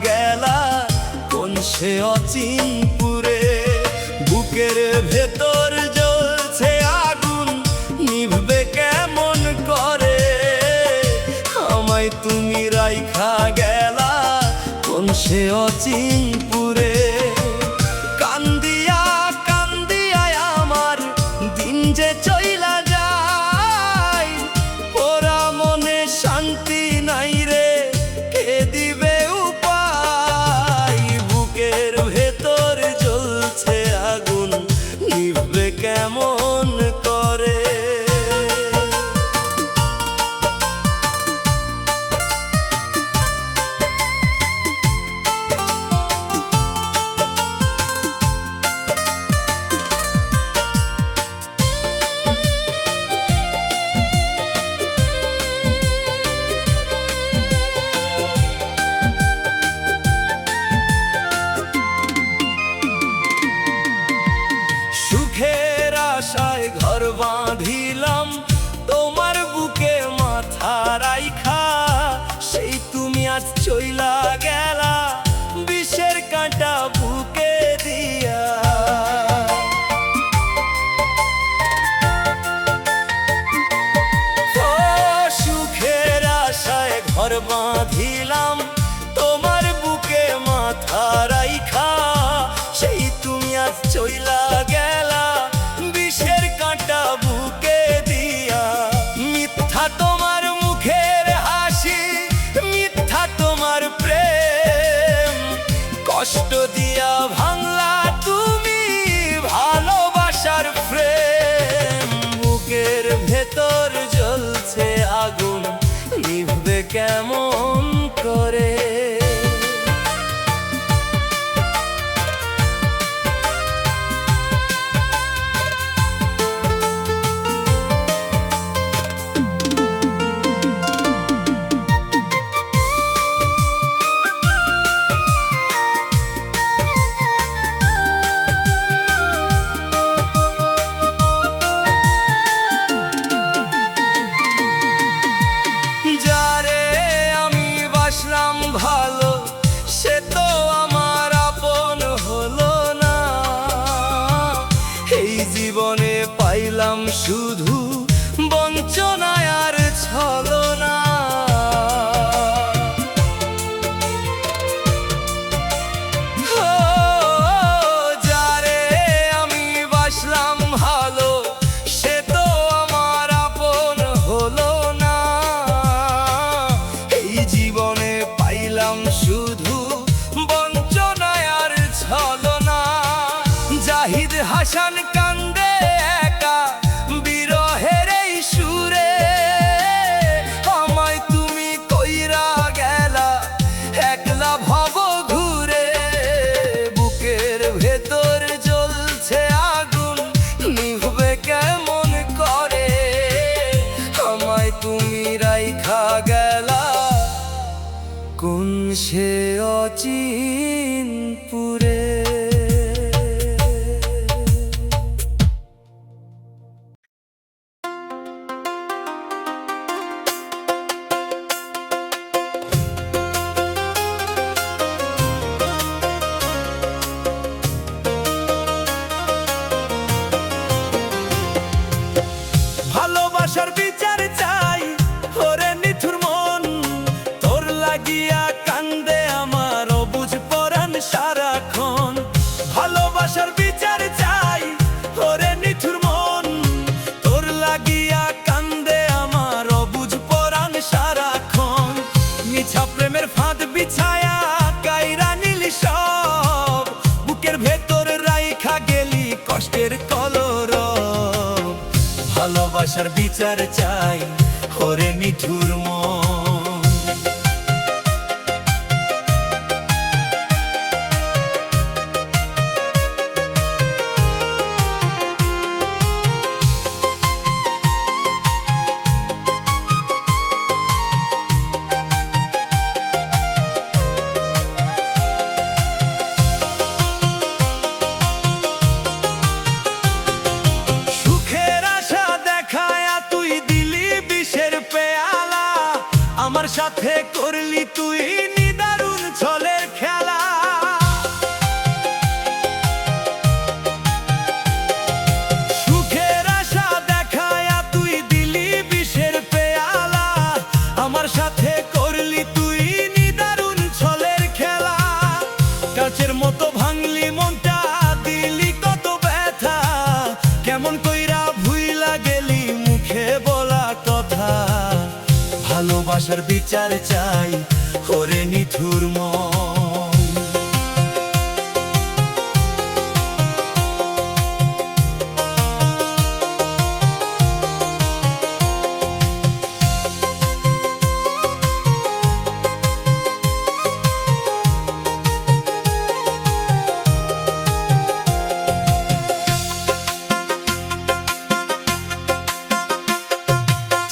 গেলা কোন সে অচিনপুরে। বুকের ভেতর জ্বলছে আগুন, নিভবে কেমন করে। আমায় তুমি রাইখা গেলা কোন সে অচিনপুরে। কান্দিয়া কান্দিয়া আমার দিন যে চইলা যায়, ওরা মনে শান্তি নাই রে, কে দিবে উপায়। বুকের ভেতর জ্বলছে আগুন, নিভবে কেমন করে। সুখের আশায় ঘর বাঁধিলাম, তোমার বুকে মাথা রাইখা। সেই তুমি আজ চইলা গেলা, বিষের কাঁটা বুকে দিয়া। ও সুখের আশায় ঘর বাঁধিলাম, তোমার বুকে মাথা রাইখা। সেই তুমি আজ চইলা গেলা, বিষের কাঁটা বুকে দিয়া। মিথ্যা তোমার মুখের হাসি, মিথ্যা তোমার প্রেম, কষ্ট দিয়া ভাঙলা তুমি ভালোবাসার প্রেম। বুকের ভেতর জ্বলছে আগুন, নিভবে কেমন করে। যারে আমি বাসলাম ভালো, সে তো আমার আপন হলো না। এই জীবনে পাইলাম শুধু বঞ্চনায় আর ছলনা। ও যারে আমি বাসলাম ভালো, সে তো আমার আপন হলো না। এই জীবনে পাইলাম শুধু বঞ্চনায় আর ছলনা। জাহিদ হাসান কান্দে একা বিরহের এই সুরে। আমায় তুমি কইরা গেলা একলা ভব ঘুরে। বুকের ভেতর জ্বলছে আগুন, নিভবে কেমন করে। আমায় তুমি রাইখা গেলা কোন সে অচিনপুরে। ভালোবাসার বিচার চাই, ওরে নিথুর মন, তোর লাগিয়া কান্দে আমার অবুঝ পরাণ সারাক্ষণ। ভালোবাসার বিচার চাই, ওরে নিথুর মন, তোর লাগিয়া কান্দে আমার অবুঝ পরাণ সারাক্ষণ। মিছা প্রেমের ফাঁদ বিছায়া কাইরা নিলি সব, বুকের ভেতর রাইখা গেলি কষ্টের কলরব। ভালোবাসার বিচার চাই, ওরে নিঠুর মন। আমার সাথে করলি তুই নিদারুণ ছলের ভালোবাসার বিচার চাই ওরে নিঠুর মন।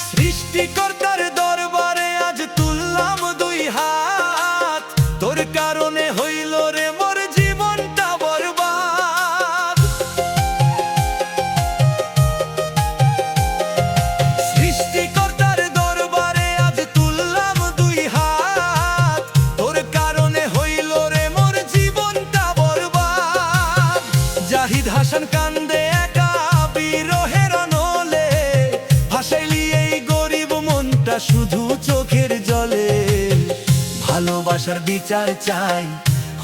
সৃষ্টিকর্তার দরবারে আজ তুললাম দুই হাত, তোর কারণে হইল রে মোর জীবনটা বরবাদ। সৃষ্টিকর্তার দরবারে আজ তুললাম দুই হাত, তোর কারণে হইল রে মোর জীবনটা বরবাদ। জাহিদ হাসান কান্দে একা বিরহের নলে, ভাসাইলি এই গরিব মনটা শুধু চোখের জলে। ভালোবাসার বিচার চাই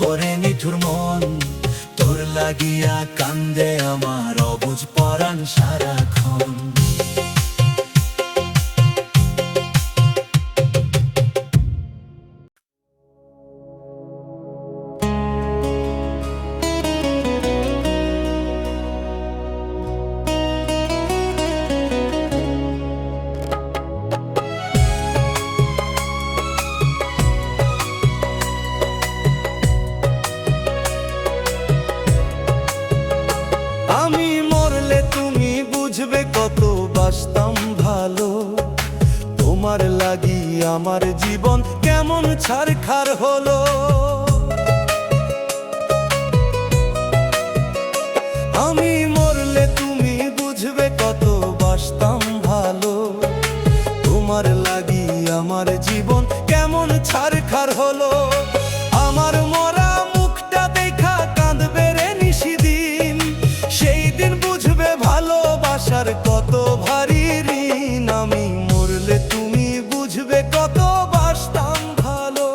ওরে নিঠুর মন, তোর লাগিয়া কান্দে আমার অবুঝ পরাণ সারাক্ষণ। আমি মরলে তুমি বুঝবে কত বাসতাম ভালো, তোমার লাগি আমার জীবন কেমন ছারখার হলো। আমি মরলে তুমি বুঝবে কত বাসতাম ভালো, তোমার লাগি আমার জীবন কেমন ছারখার হলো। আমার মরা মুখটা দেখা কাঁদবে রে নিশিদিন, সেই দিন বুঝবে ভালোবাসার কত ভারী ঋণ। আমি মরলে তুমি বুঝবে কত বাসতাম ভালো।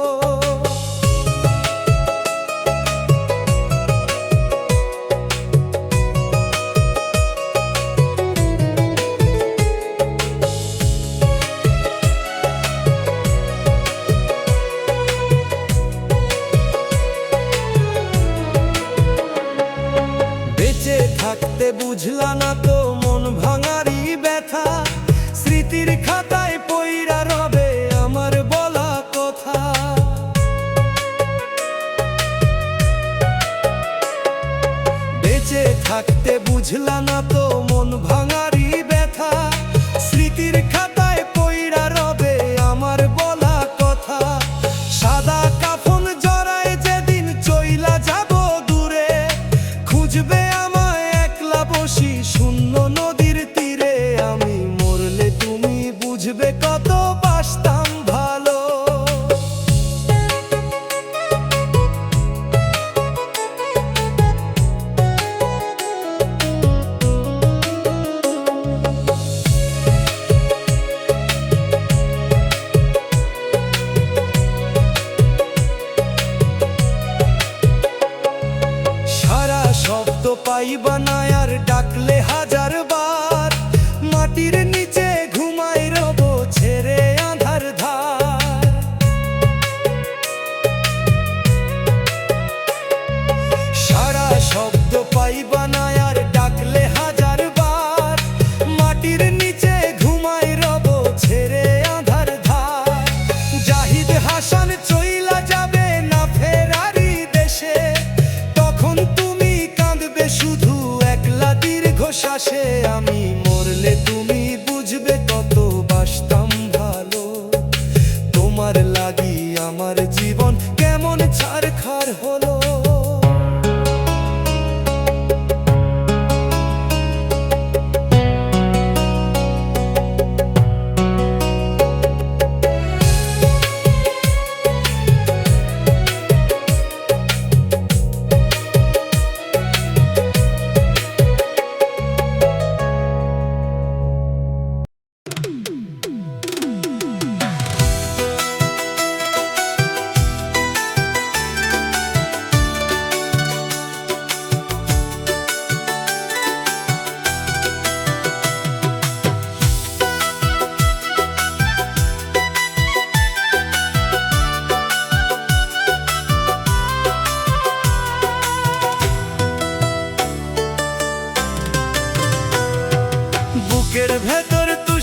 বেঁচে থাকতে বুঝলা না তো মন ভাঙারি ব্যথা, স্মৃতির খাতায় পইরা রবে আমার বলা কথা। বেঁচে থাকতে বুঝলা না তো মন ভাঙারি ব্যথা, স্মৃতির খাতায় পইরা রবে আমার বলা কথা। সাদা কাফন জড়ায় যেদিন চইলা যাব দূরে, খুঁজবে আমায় একলা বসি শূন্য নদীর তীরে। আমি মরলে তুমি বুঝবে কত বাসতাম ভালো।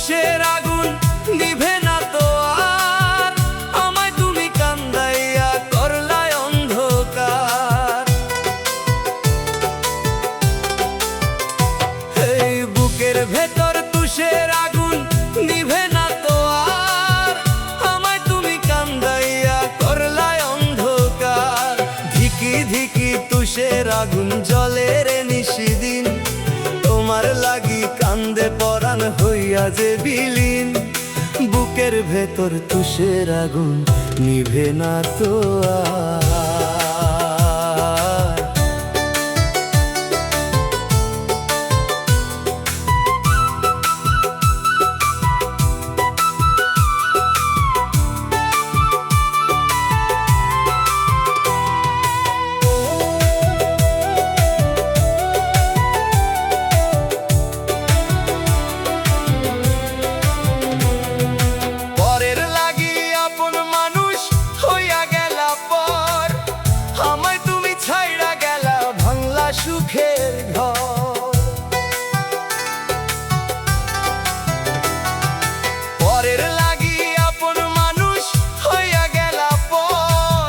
তুষের আগুন নিভে না তো আর, আমায় তুমি কান্দাইয়া করলায় অন্ধকার। এই বুকের ভেতর তুষের আগুন নিভে না তো আর, আমায় তুমি কান্দাইয়া করলায় অন্ধকার। ধিকি ধিকি তুষের আগুন জ্বলে রে নিশিদিন, তোমার লাগি কান্দে পরাণ হইয়া যে বিলীন। বুকের ভেতর তুষের আগুন নিভে না তো আর। সুখের ঘর পরের লাগি আপন মানুষ হইয়া গেলা পর,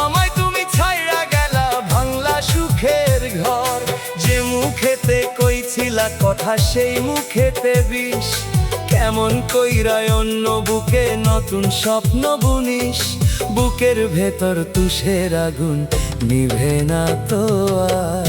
আমায় তুমি ছাইড়া গেলা ভাঙলা সুখের ঘর। যে মুখেতে কইছিলা কথা সেই মুখেতে বিষ, কেমন কইরায় অন্য বুকে নতুন স্বপ্ন বুনিস। বুকের ভেতর তুষের আগুন নিভে না তো আর।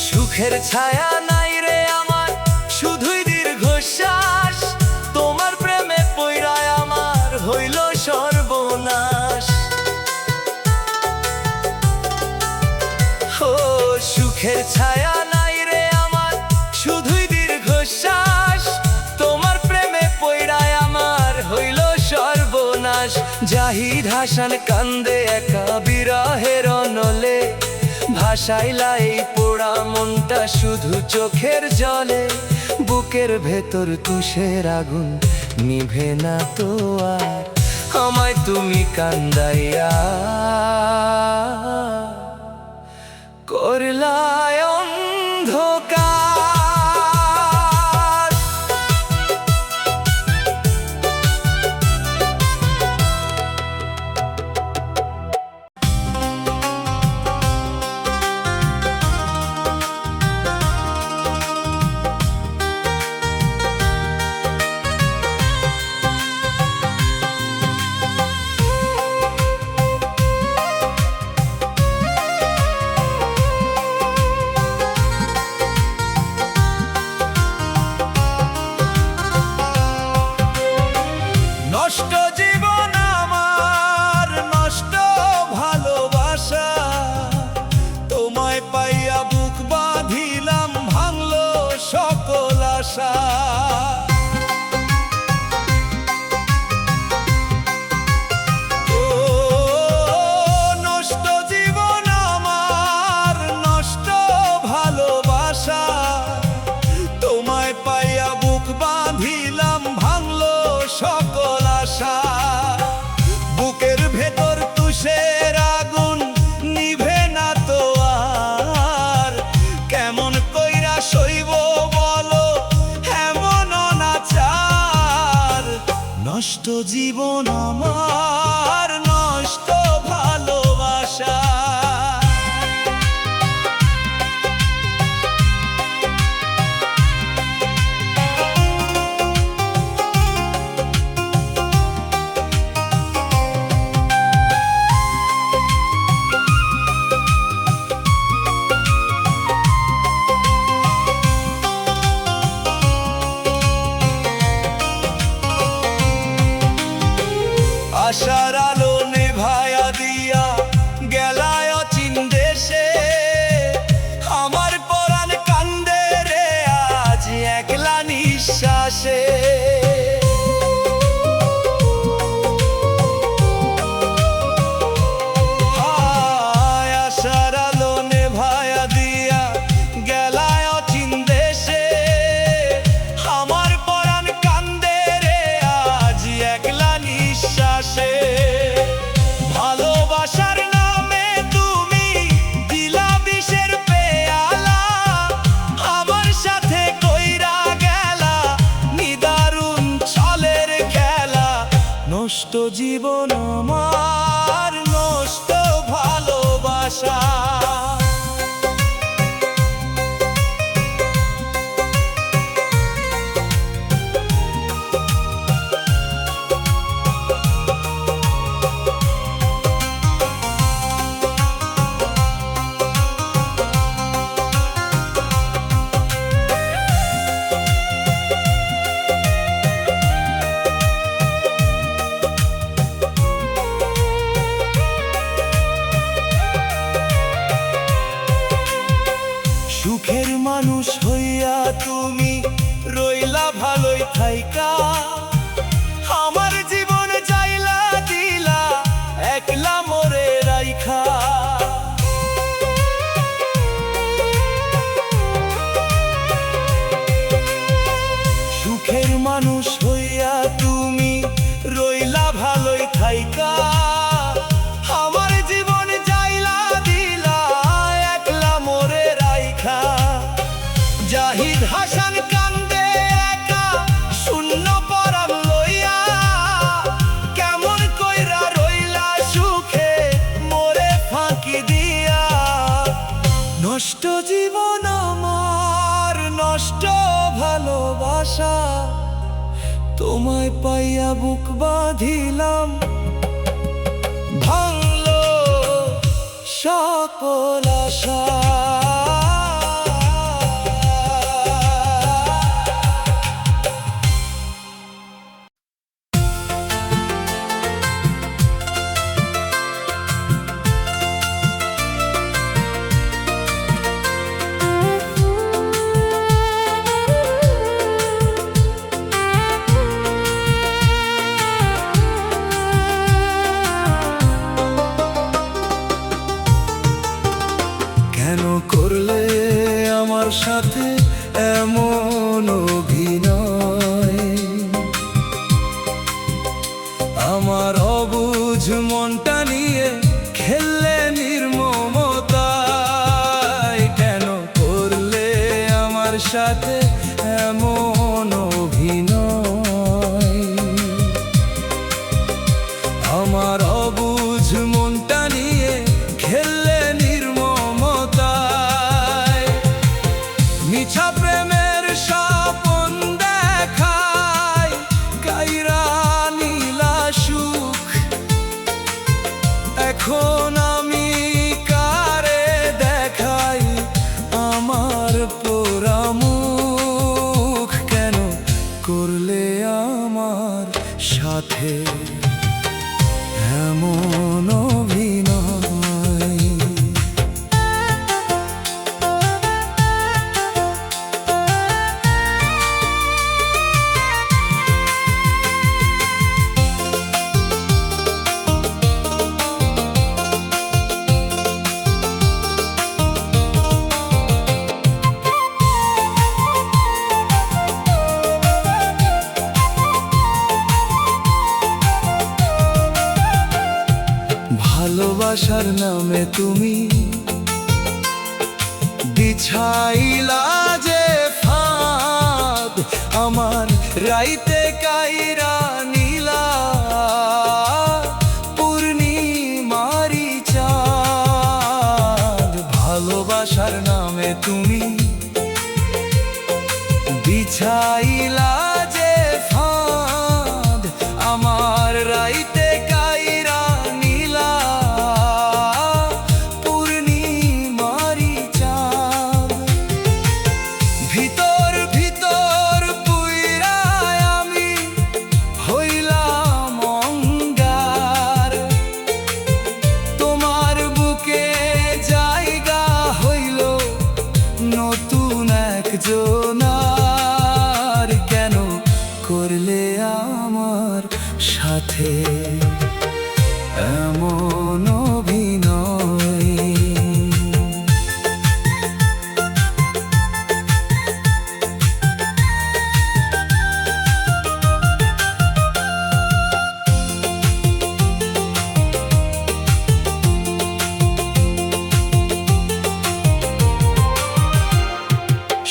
সুখের ছায়া নাই রে আমার, শুধুই দীর্ঘশ্বাস, তোমার প্রেমে পইড়ায় আমার হইল সর্বনাশ। ও সুখের ছায়া নাই রে আমার, শুধুই দীর্ঘশ্বাস, তোমার প্রেমে পইড়ায় আমার হইল সর্বনাশ। জাহিদ হাসান কান্দে একা বিরহের অনলে, ভাসাইলা এই পোড়া মনটা শুধু চোখের জলে। বুকের ভেতর তুষের আগুন নিভে না তো আর, আমায় তুমি কান্দাইয়া করলায় অন্ধকার। নষ্ট জীবন আমার, নষ্ট ভালোবাসা, তোমায় পাইয়া বুক বাঁধিলাম ভাঙলো সকল আশা। ও নষ্ট জীবন আমার, নষ্ট ভালোবাসা, তোমায় পাইয়া বুক বাঁধিলাম ভাঙলো সকল আশা। বুকের ভেতর তুষের আগুন নিভে না তো আর, কেমন কইরা সইব বলো এমন অনাচার। নষ্ট জীবন আমার, নষ্ট ভালোবাসা। আশার আলো নেভায়া দিয়া গেলায় অচিন দেশে, আমার পরাণ কান্দে রে আজ একলা নিঃশ্বাসে। নষ্ট জীবন আমার, নষ্ট ভালোবাসা। সুখের মানুষ হইয়া তুমি রইলা ভালোই থাইকা, আমার জীবন যাইলা দিলা একলা মোরে রাইখা। সুখের মানুষ হইয়া তুমি রইলা ভালোই থাইকা, আমার জীবন যাইলা দিলা একলা মোরে রাইখা। জাহিদ হাসান কান্দে একা শূন্য পরাণ লইয়া, কেমন কইরা রইলা সুখে মোরে ফাঁকি দিয়া। নষ্ট জীবন আমার, নষ্ট ভালোবাসা, তোমায় পাইয়া বুক বাঁধিলাম, ভাঙলো সকল আশা। কেন করলে আমার সাথে এমন অভিনয়, আমার অবুঝ মনটা নিয়ে খেললে নির্মমতায়। কেন করলে আমার সাথে এমন অভিনয়, আমার অবুঝ মনটা নিয়ে খেললে মিছা প্রেমের স্বপন দেখায়, কাইরা নীলা সুখ। এখন আমি কারে দেখাই আমার পোড়া মুখ, কেন করলে আমার সাথে এমন অভিনয়। ভালোবাসার নামে তুমি বিছাইলা যে ফাঁদ, আমার রাইতে কাইরা নীলা পূর্ণিমারি চাঁদ। ভালোবাসার নামে তুমি বিছাইলা যে ফাঁদ, আমার রাইতে কাইরা নীলা পূর্ণিমারি চাঁদ। ভিতর ভিতর পুইরায় আমি হইলাম অঙ্গার, তোমার বুকে জায়গা হইল নতুন একজনার। কেন করলে আমার সাথে এমন অভিনয়।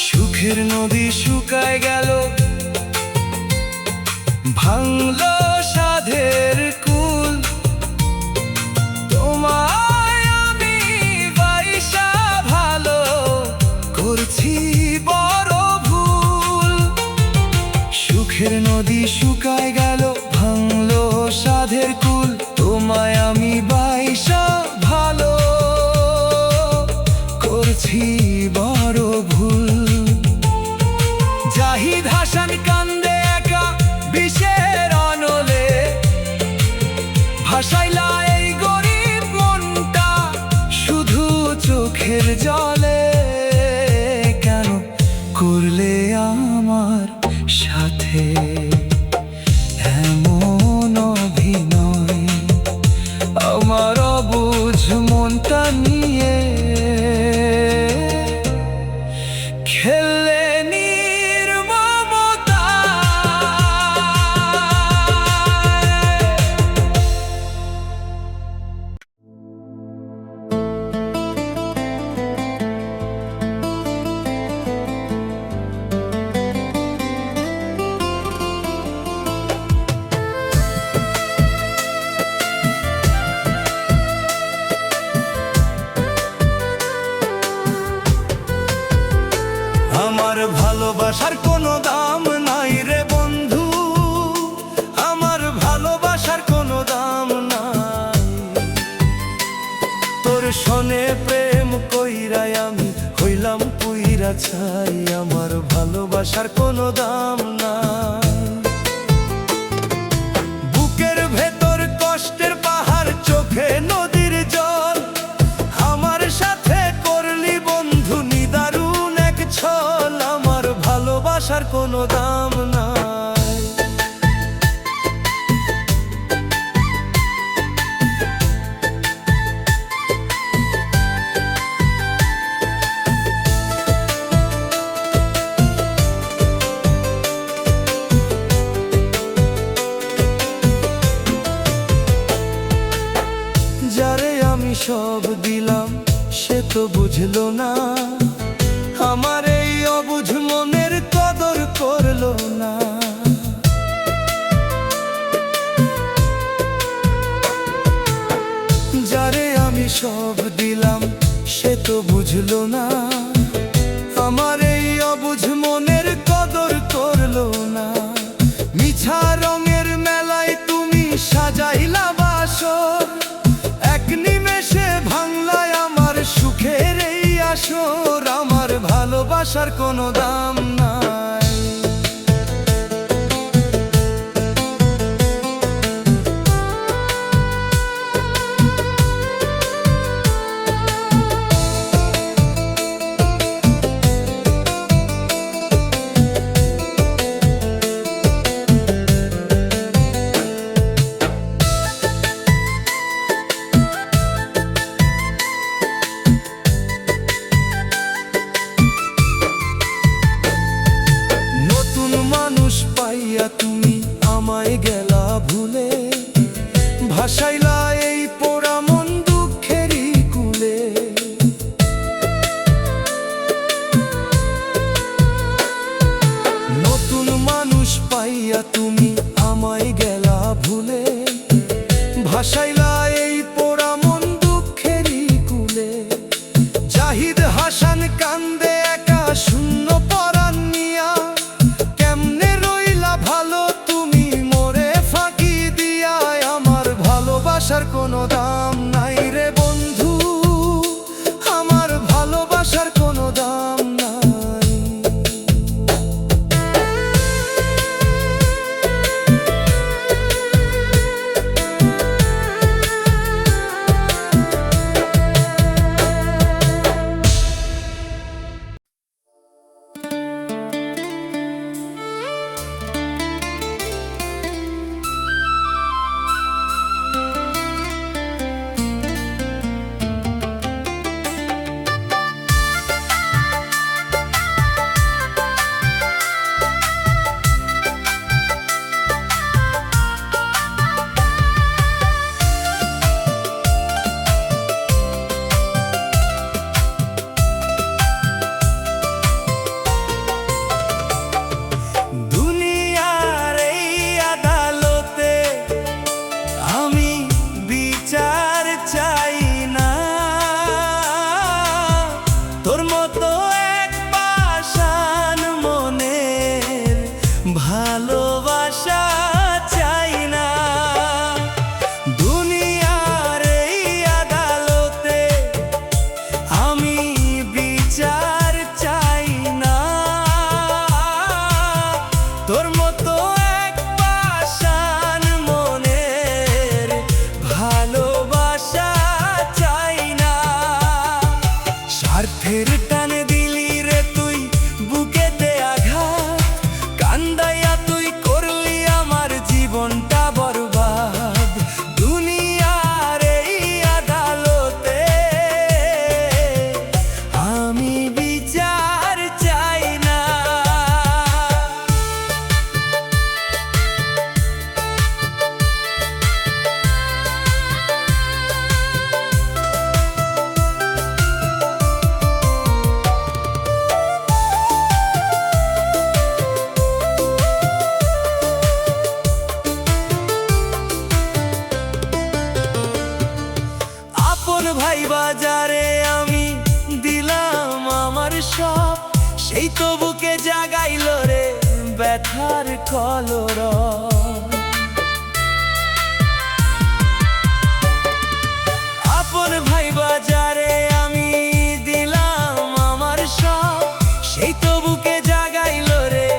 সুখের নদী শুকায় গেল, ভাঙলো সাধের ভালোবাসার কোনো দাম নাই রে বন্ধু, আমার ভালোবাসার কোনো দাম নাই। তোর সনে প্রেম কইরাই আমি হইলাম পুইরা ছাই, আমার ভালোবাসার কোনো দাম নাই। বুকের ভেতর কষ্টের পাহাড়, চোখে নদীর জল, আমার সাথে করলি বন্ধু নিদারুণ এক ছল, আমার ভালোবাসার কোনো দাম নাই। যারে আমি সব দিলাম সে তো বুঝলো না, আমার এই অবুঝ মনের কদর করলো না। যারে আমি সব দিলাম সে তো বুঝলো না, আমার এই অবুঝ মনের কদর করলো না। মিছা রঙের মেলায় তুমি সাজাইলা বাসর, এক নিমেষে ভাঙলায় আমার সুখের এই আসর, আমার ভালোবাসার কোনো দাম নাই। পাইয়া তুমি আমায় গেলা ভুলে, ভাসাইলা এই পোড়া মন দুঃখেরই কুলে। নতুন মানুষ পাইয়া তুমি আমায় গেলা ভুলে, ভাসাইলা এই পোড়া মন দুঃখেরই কুলে। জাহিদ হাসান কান্দে একা শূন্য পরাণ নিয়া, কেমনে রইলা ভালো তুমি মোরে ফাঁকি দিয়া, আমার ভালোবাসার কোনো দাম নাই রে বন্ধু, আমার ভালোবাসার কোনো দাম নাই। ব্যথার কলরব। আপন ভাই বাজারে আমি দিলাম আমার সব, সেই তো বুকে জাগাইল রে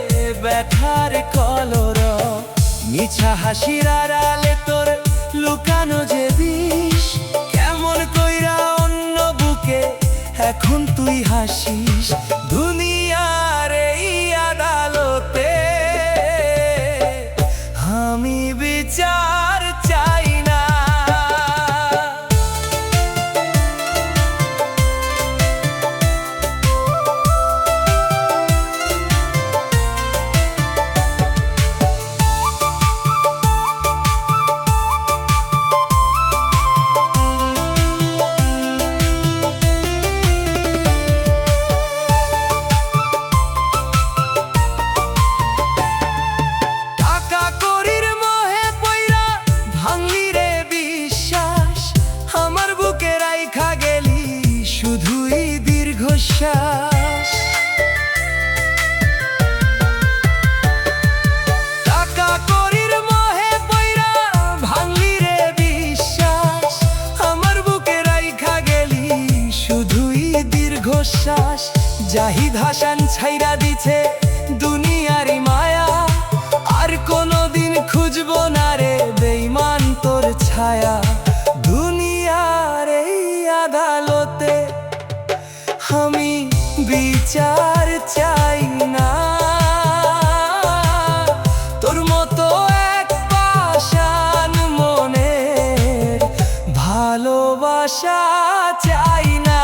ব্যথার কলরব। মিছা হাসির আড়ালে তোর লুকানো যে বিষ, কেমন কইরা অন্য বুকে এখন তুই হাসিস। দুনিয়ার এই আদালতে আমি বিচার চাই না। টাকা করির মোহে পইরা ভাঙলি রে বিশ্বাস, আমার বুকে রাইখা গেলি শুধুই দীর্ঘশ্বাস। জাহিদ হাসান ছাইরা দিছে দুনিয়ারি মায়া, আর কোনোদিন খুঁজবো না রে বেঈমান তোর ছায়া। দুনিয়ার এই আদালতে আমি বিচার চাই না। তোর মতো এক পাষাণ মনের ভালোবাসা চাই না।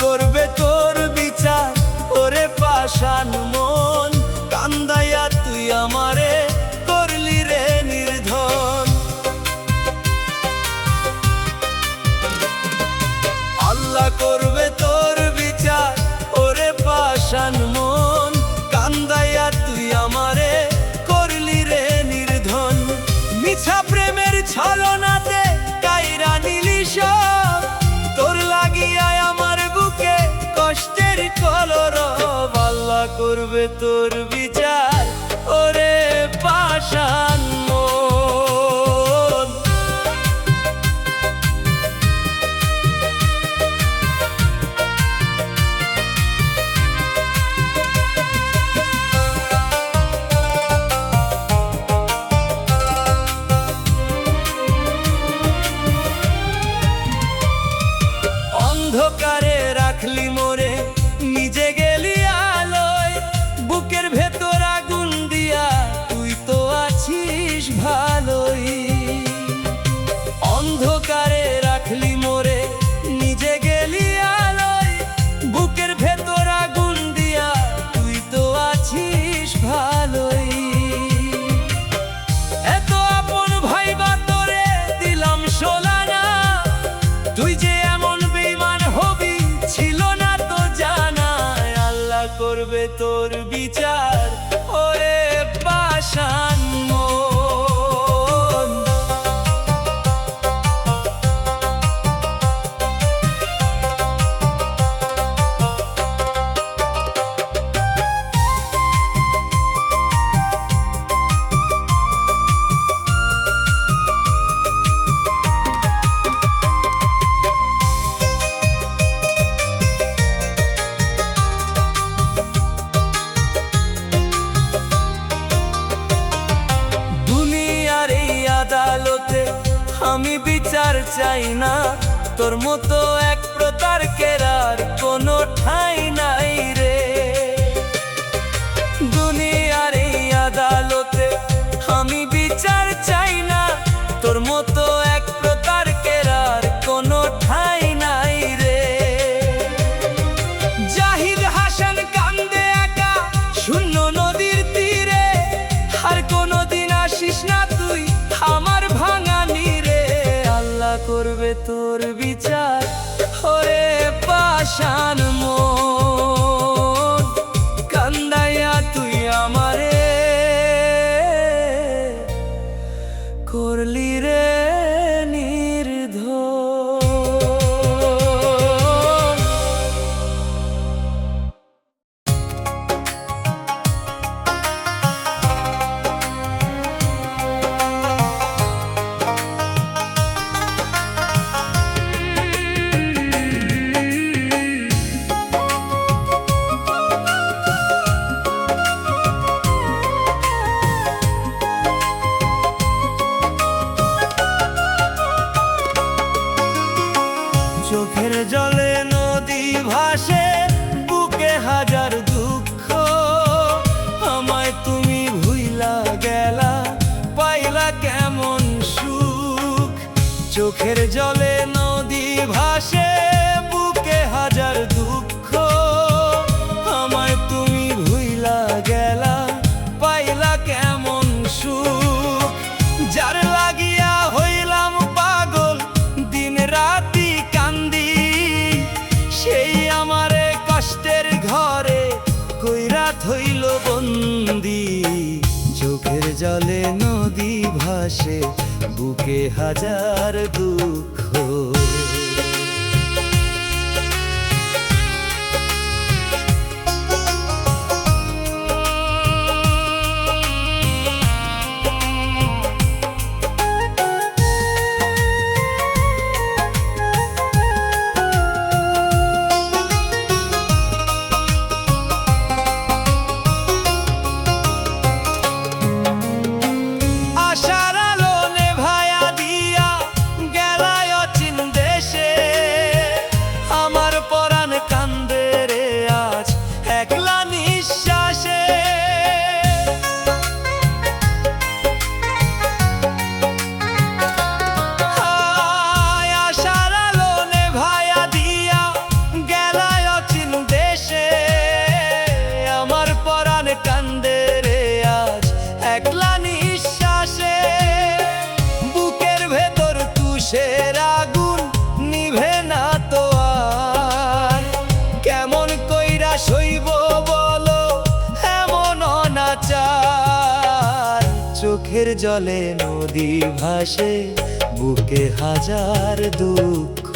করবে তোর বিচার ওরে পাষাণ মন, কান্দাইয়া তুই আমারে করলি রে নির্ধন। আল্লাহ করবে তোর বিচার ওরে পাষাণ মন, কান্দাইয়া তুই আমারে করলি রে নির্ধন। মিছা প্রেমের ছলনাতে কাইরা নিলি সব, তোর লাগিয়া আমার বুকে কষ্টের কলরব। আল্লাহ করবে তোর বিচার ওরে পাষাণ মন। অন্ধকারে রাখলি মোরে নিজে গেলি আলোয়, বুকের ভেতর আগুন দিয়া তুই তো আছিস ভালোই। অন্ধকারে রাখলি মোরে নিজে গেলি আলোয়, বুকের ভেতর আগুন দিয়া তুই তো আছিস ভালোই। এত আপন ভাইবা তোরে দিলাম সোলানা, তুই যে এমন বেঈমান হবি ছিল না তো জানা। আল্লাহ করবে তোর বিচার ওরে পাষাণ মন। আদালতে আমি বিচার চাই না, তোর মতো এক প্রতারকের আর কোনো ঠাঁই নাই রে। দুনিয়ার এই আদালতে আমি বিচার চাই না, তোর মতো এক পাষাণ মন কান্দাইয়া তুই আমারে করলি রে চোখের জলে নদী ভাসে বুকে হাজার দুঃখ আমায় তুমি ভুইলা গেলা পাইলা কেমন সুখ চোখের জলে নদী ভাসে বুকে হাজার দুঃখ আমায় তুমি ভুইলা গেলা পাইলা কেমন সুখ যার লাগিয়া হইলাম পাগল দিন রাতি কান্দি সেই আমারে কষ্টের ঘরে কইরা থইল বন্দি চোখের জলে নদী ভাসে বুকে হাজার দুঃখ কান্দে রে আজ একলা নিঃশ্বাসে বুকের ভেতর তুষের আগুন নিভে না তো আর কেমন কইরা সইব বলো এমন অনাচার চোখের জলে নদী ভাসে বুকে হাজার দুঃখ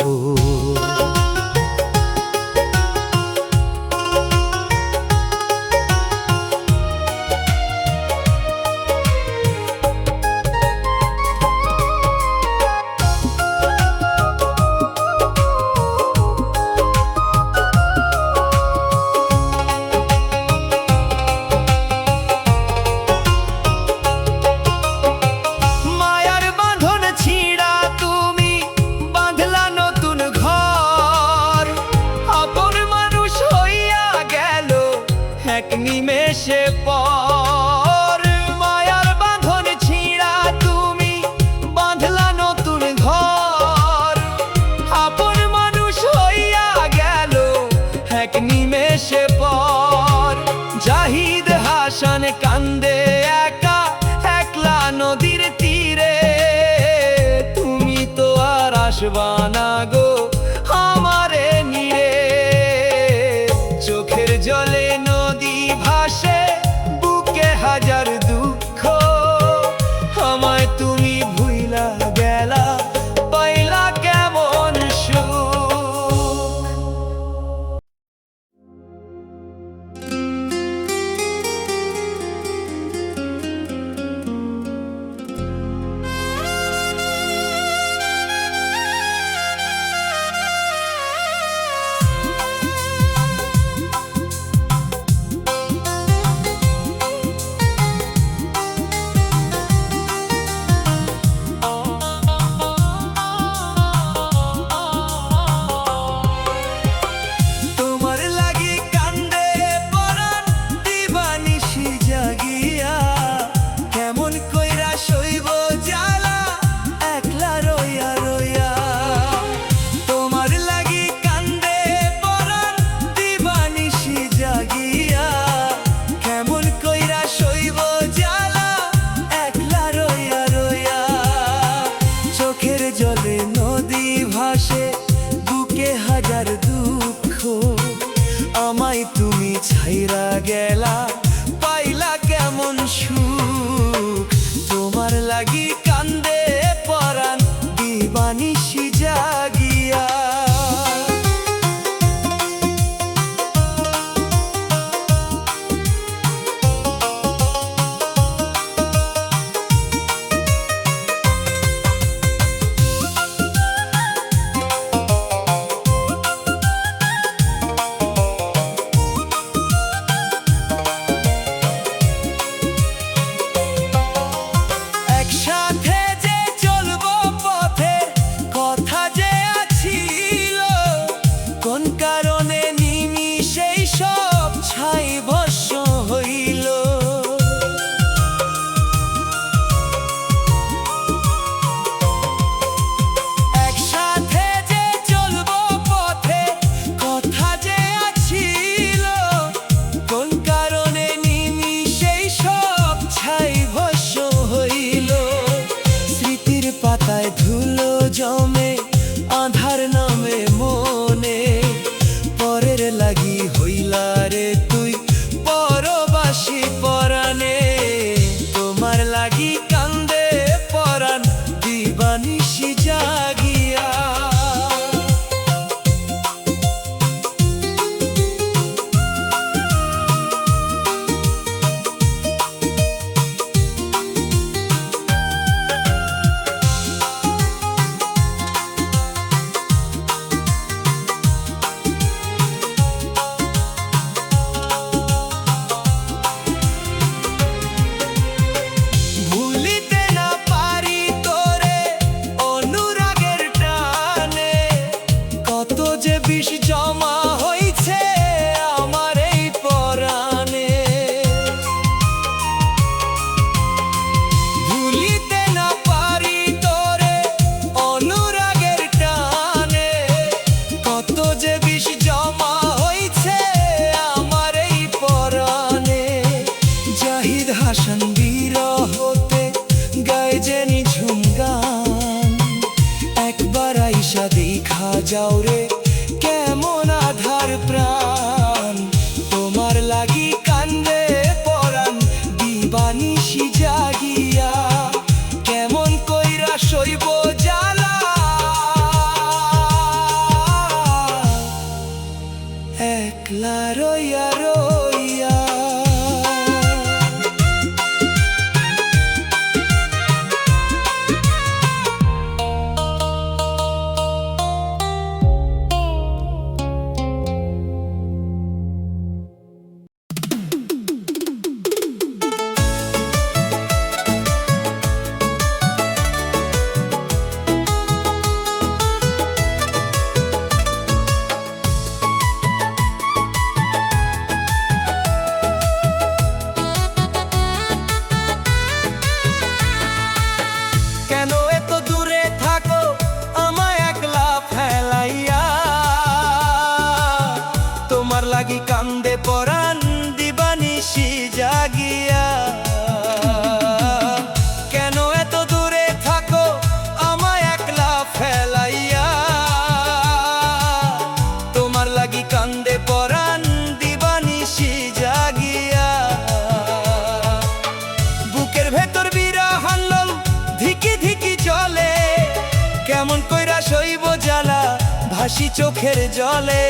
হাসি চোখের জলে,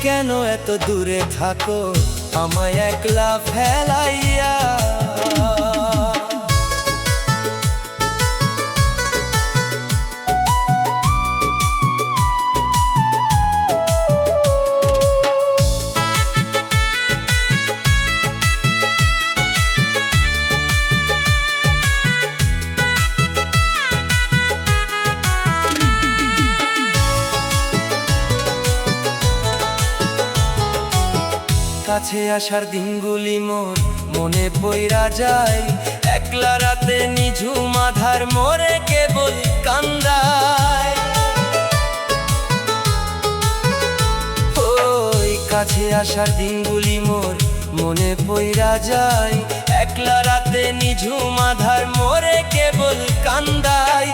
কেন এত দূরে থাকো আমায় একলা ফেলাইয়া। কাছে আসার দিনগুলি মোর মনে পইরা যায়, একলা রাতে নিঝুম আধার মোরে কেবল কান্দায়। ওই কাছে আসার দিনগুলি মোর মনে পইরা যায়, একলা রাতে নিঝুম আধার মোরে কেবল কান্দায়।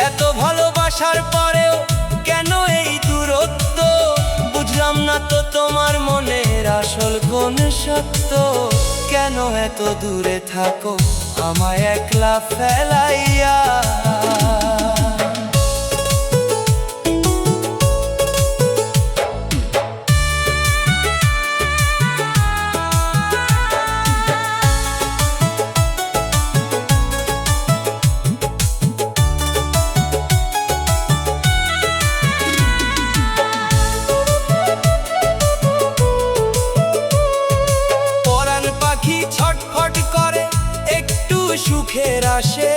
এত ভালোবাসার পরেও কেন এই দূরত্ব, বুঝলাম না তো তোমার মনের আসল কোন সত্য। কেন এত দূরে থাকো আমায় একলা ফেলাইয়া। ছটফট করে একটু সুখের আসে,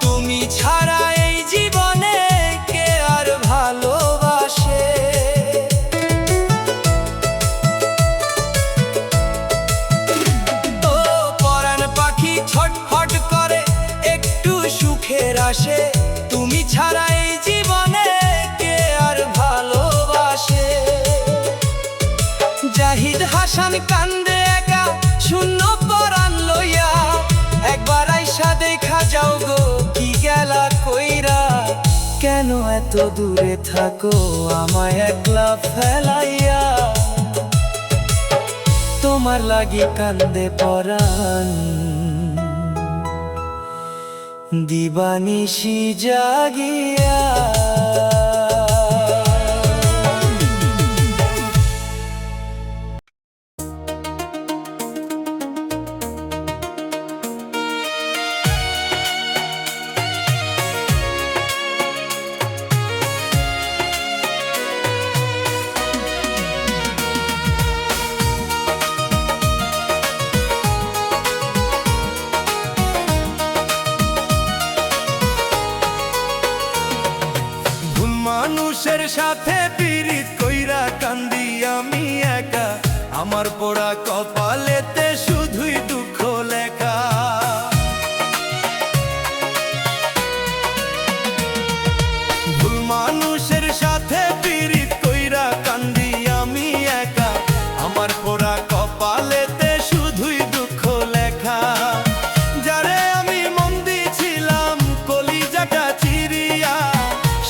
তুমি ছাড়া এই জীবনে কে আর ভালোবাসে। ও পরাণ পাখি ছটফট করে একটু সুখের আসে, তুমি ছাড়া এই জীবনে কে আর ভালোবাসে। জাহিদ হাসান কান্দে একা শূন্য পরাণ লইয়া, একবার আইসা দেখা যাও গো কি গেলা কইরা। কেন এত দূরে থাকো আমায় একলা ফেলাইয়া, তোমার লাগি কান্দে পরাণ দিবানিশি জাগিয়া। মানুষের সাথে পীড়িত কইরা কান্দি আমি একা, আমার পোড়া কপালেতে শুধুই দুঃখ লেখা। ভুল মানুষের সাথে পীড়িত কইরা কান্দি আমি একা, আমার পোড়া কপালেতে শুধুই দুঃখ লেখা। যারে আমি মন দিছিলাম কলিজাটা চিরিয়া,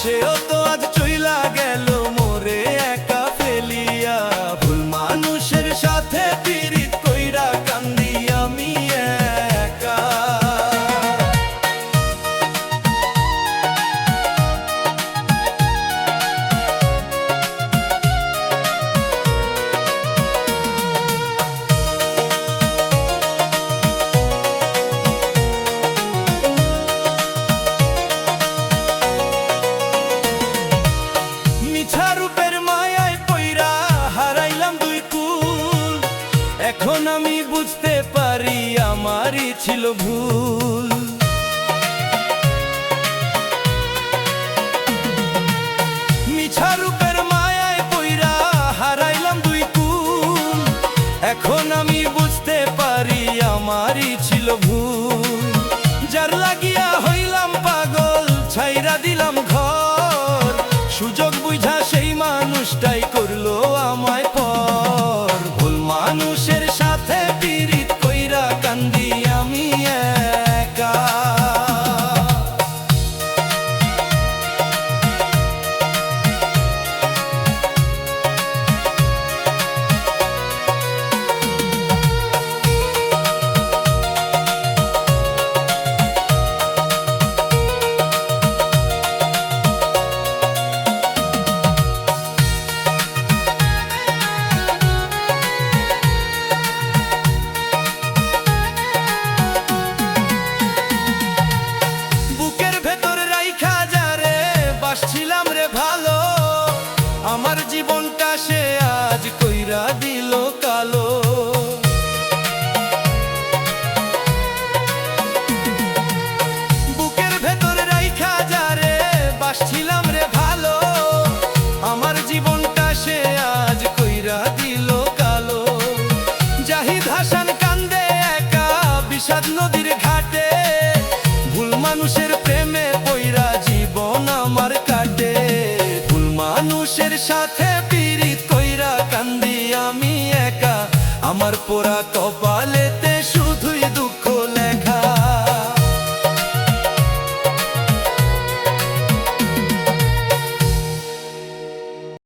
সেও তো আজ চইলা গেল মোরে একা ফেলিয়া। ভুল মানুষের সাথে পীড়িত কইরা মানুষের সাথে পীড়িত কইরা কান্দি আমি একা, আমার পোড়া কপাল